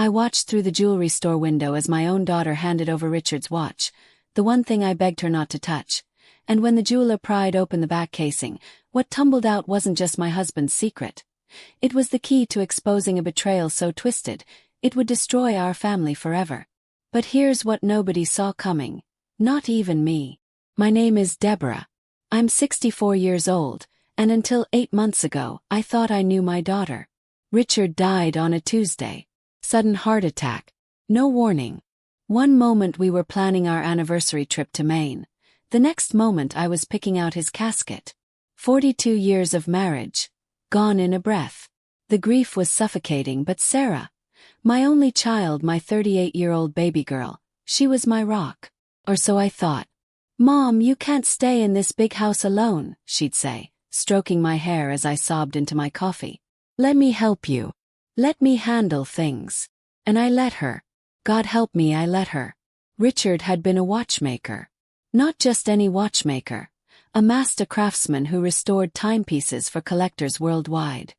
I watched through the jewelry store window as my own daughter handed over Richard's watch, the one thing I begged her not to touch. And when the jeweler pried open the back casing, what tumbled out wasn't just my husband's secret. It was the key to exposing a betrayal so twisted, it would destroy our family forever. But here's what nobody saw coming. Not even me. My name is Deborah. I'm 64 years old, and until 8 months ago, I thought I knew my daughter. Richard died on a Tuesday. Sudden heart attack. No warning. One moment we were planning our anniversary trip to Maine. The next moment I was picking out his casket. 42 years of marriage. Gone in a breath. The grief was suffocating, but Sarah, my only child, my 38-year-old baby girl, she was my rock. Or so I thought. "Mom, you can't stay in this big house alone," she'd say, stroking my hair as I sobbed into my coffee. "Let me help you. Let me handle things." And I let her. God help me, I let her. Richard had been a watchmaker. Not just any watchmaker. A master craftsman who restored timepieces for collectors worldwide.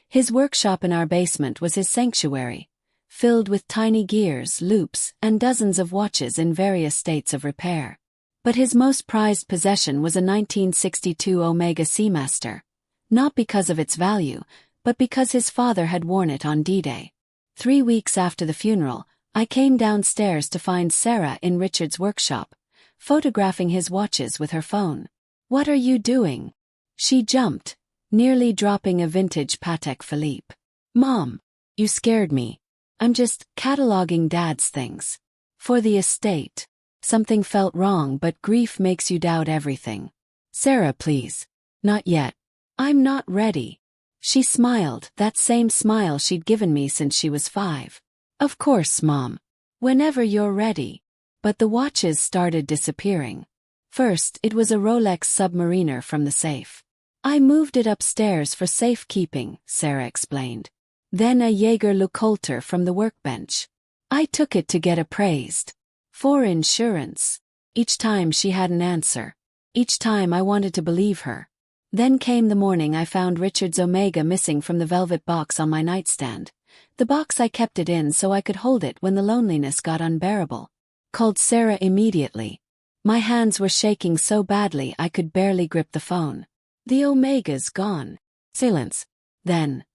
His workshop in our basement was his sanctuary, filled with tiny gears, loops, and dozens of watches in various states of repair. But his most prized possession was a 1962 Omega Seamaster, not because of its value, but because his father had worn it on D-Day. 3 weeks after the funeral, I came downstairs to find Sarah in Richard's workshop, photographing his watches with her phone. "What are you doing?" She jumped, nearly dropping a vintage Patek Philippe. "Mom, you scared me. I'm just cataloging Dad's things. For the estate." Something felt wrong, but grief makes you doubt everything. "Sarah, please." "Not yet. I'm not ready." She smiled, that same smile she'd given me since she was 5. "Of course, Mom. Whenever you're ready." But the watches started disappearing. First, it was a Rolex Submariner from the safe. "I moved it upstairs for safekeeping," Sarah explained. Then a Jaeger LeCoultre from the workbench. "I took it to get appraised. For insurance." Each time she had an answer. Each time I wanted to believe her. Then came the morning I found Richard's Omega missing from the velvet box on my nightstand. The box I kept it in so I could hold it when the loneliness got unbearable. Called Sarah immediately. My hands were shaking so badly I could barely grip the phone. "The Omega's gone." Silence. Then,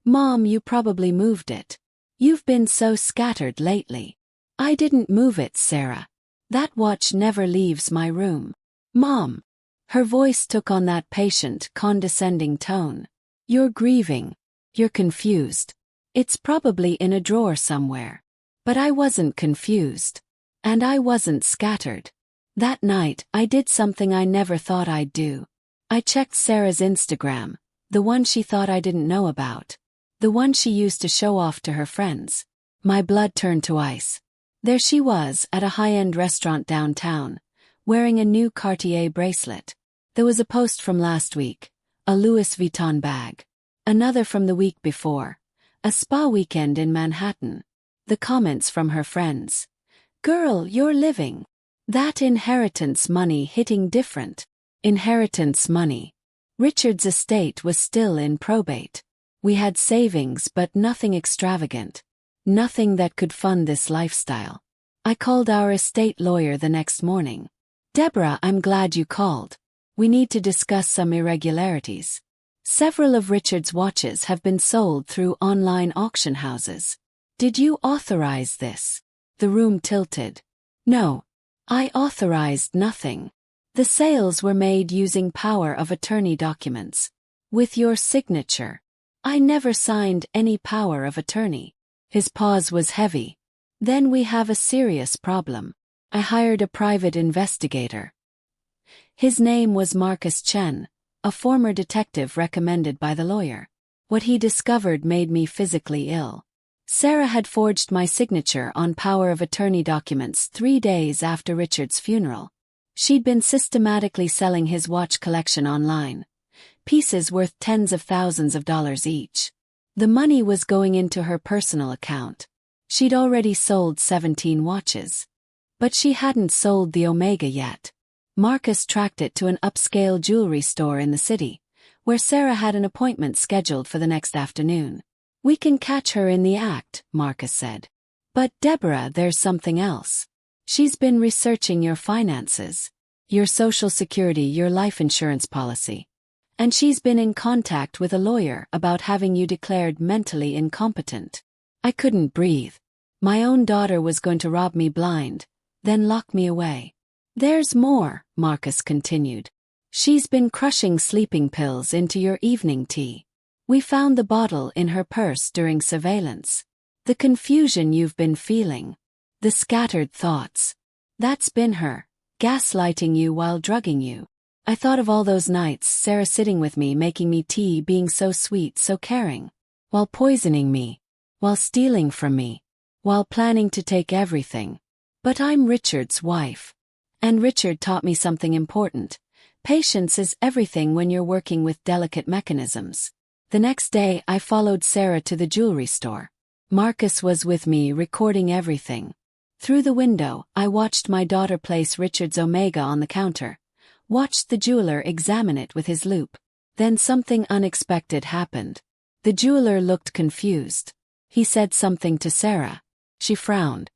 "Mom, you probably moved it. You've been so scattered lately." "I didn't move it, Sarah. That watch never leaves my room." "Mom." Her voice took on that patient, condescending tone. "You're grieving. You're confused. It's probably in a drawer somewhere." But I wasn't confused. And I wasn't scattered. That night, I did something I never thought I'd do. I checked Sarah's Instagram, the one she thought I didn't know about. The one she used to show off to her friends. My blood turned to ice. There she was, at a high-end restaurant downtown, wearing a new Cartier bracelet. There was a post from last week, a Louis Vuitton bag. Another from the week before, a spa weekend in Manhattan. The comments from her friends. "Girl, you're living. That inheritance money hitting different." Inheritance money. Richard's estate was still in probate. We had savings but nothing extravagant. Nothing that could fund this lifestyle. I called our estate lawyer the next morning. "Deborah, I'm glad you called. We need to discuss some irregularities. Several of Richard's watches have been sold through online auction houses. Did you authorize this?" The room tilted. "No. I authorized nothing. The sales were made using power of attorney documents. With your signature. I never signed any power of attorney." His pause was heavy. "Then we have a serious problem." I hired a private investigator. His name was Marcus Chen, a former detective recommended by the lawyer. What he discovered made me physically ill. Sarah had forged my signature on power of attorney documents 3 days after Richard's funeral. She'd been systematically selling his watch collection online. Pieces worth tens of thousands of dollars each. The money was going into her personal account. She'd already sold 17 watches. But she hadn't sold the Omega yet. Marcus tracked it to an upscale jewelry store in the city, where Sarah had an appointment scheduled for the next afternoon. We can catch her in the act, Marcus said. But Deborah, there's something else. She's been researching your finances, your social security, your life insurance policy. And she's been in contact with a lawyer about having you declared mentally incompetent. I couldn't breathe. My own daughter was going to rob me blind, then lock me away. There's more, Marcus continued. She's been crushing sleeping pills into your evening tea. We found the bottle in her purse during surveillance. The confusion you've been feeling. The scattered thoughts. That's been her, gaslighting you while drugging you. I thought of all those nights, Sarah sitting with me making me tea, being so sweet, so caring. While poisoning me. While stealing from me. While planning to take everything. But I'm Richard's wife. And Richard taught me something important. Patience is everything when you're working with delicate mechanisms. The next day I followed Sarah to the jewelry store. Marcus was with me recording everything. Through the window, I watched my daughter place Richard's Omega on the counter. Watched the jeweler examine it with his loupe. Then something unexpected happened. The jeweler looked confused. He said something to Sarah. She frowned.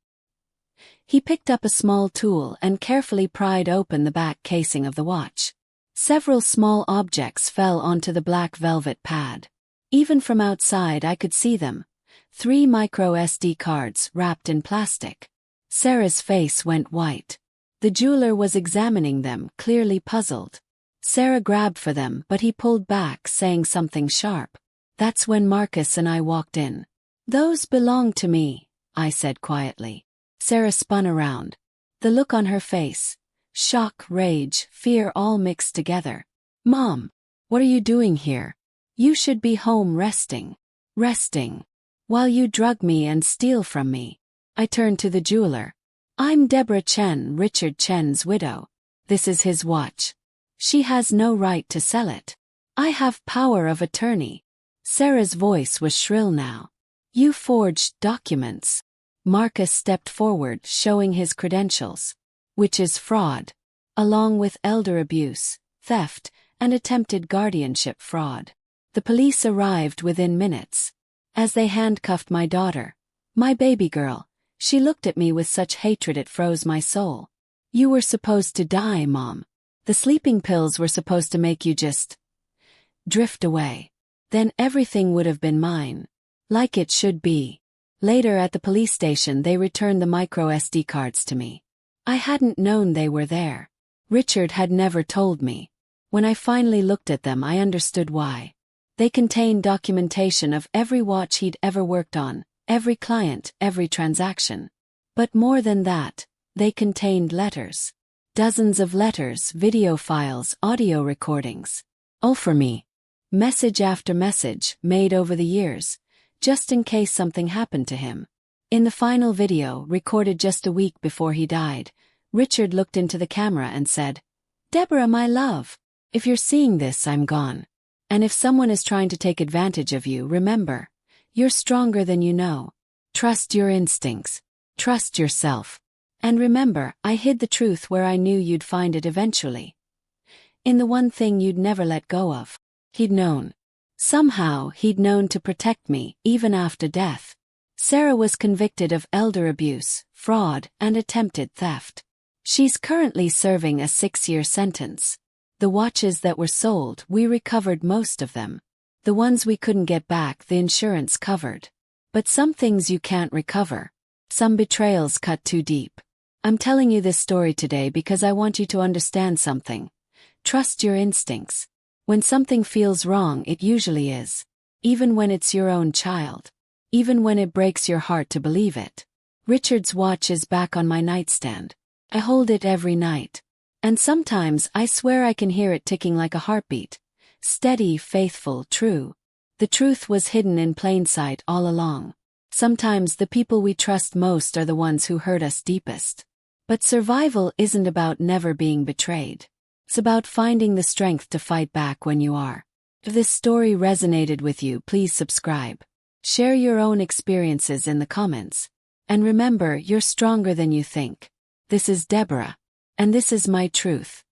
He picked up a small tool and carefully pried open the back casing of the watch. Several small objects fell onto the black velvet pad. Even from outside I could see them. 3 micro SD cards wrapped in plastic. Sarah's face went white. The jeweler was examining them, clearly puzzled. Sarah grabbed for them, but he pulled back, saying something sharp. That's when Marcus and I walked in. Those belong to me, I said quietly. Sarah spun around. The look on her face. Shock, rage, fear all mixed together. Mom, what are you doing here? You should be home resting. Resting. While you drug me and steal from me. I turned to the jeweler. I'm Deborah Chen, Richard Chen's widow. This is his watch. She has no right to sell it. I have power of attorney. Sarah's voice was shrill now. You forged documents. Marcus stepped forward, showing his credentials. Which is fraud. Along with elder abuse, theft, and attempted guardianship fraud. The police arrived within minutes. As they handcuffed my daughter, my baby girl, she looked at me with such hatred it froze my soul. You were supposed to die, Mom. The sleeping pills were supposed to make you just drift away. Then everything would have been mine. Like it should be. Later at the police station they returned the micro SD cards to me. I hadn't known they were there. Richard had never told me. When I finally looked at them I understood why. They contained documentation of every watch he'd ever worked on, every client, every transaction. But more than that, they contained letters. Dozens of letters, video files, audio recordings. All for me. Message after message, made over the years, just in case something happened to him. In the final video, recorded just a week before he died, Richard looked into the camera and said, Deborah, my love, if you're seeing this, I'm gone. And if someone is trying to take advantage of you, remember, you're stronger than you know. Trust your instincts. Trust yourself. And remember, I hid the truth where I knew you'd find it eventually. In the one thing you'd never let go of. He'd known. Somehow, he'd known to protect me, even after death. Sarah was convicted of elder abuse, fraud, and attempted theft. She's currently serving a 6-year sentence. The watches that were sold, we recovered most of them. The ones we couldn't get back, the insurance covered. But some things you can't recover. Some betrayals cut too deep. I'm telling you this story today because I want you to understand something. Trust your instincts. When something feels wrong, it usually is. Even when it's your own child. Even when it breaks your heart to believe it. Richard's watch is back on my nightstand. I hold it every night. And sometimes I swear I can hear it ticking like a heartbeat. Steady, faithful, true. The truth was hidden in plain sight all along. Sometimes the people we trust most are the ones who hurt us deepest. But survival isn't about never being betrayed. It's about finding the strength to fight back when you are. If this story resonated with you, please subscribe. Share your own experiences in the comments. And remember, you're stronger than you think. This is Deborah. And this is my truth.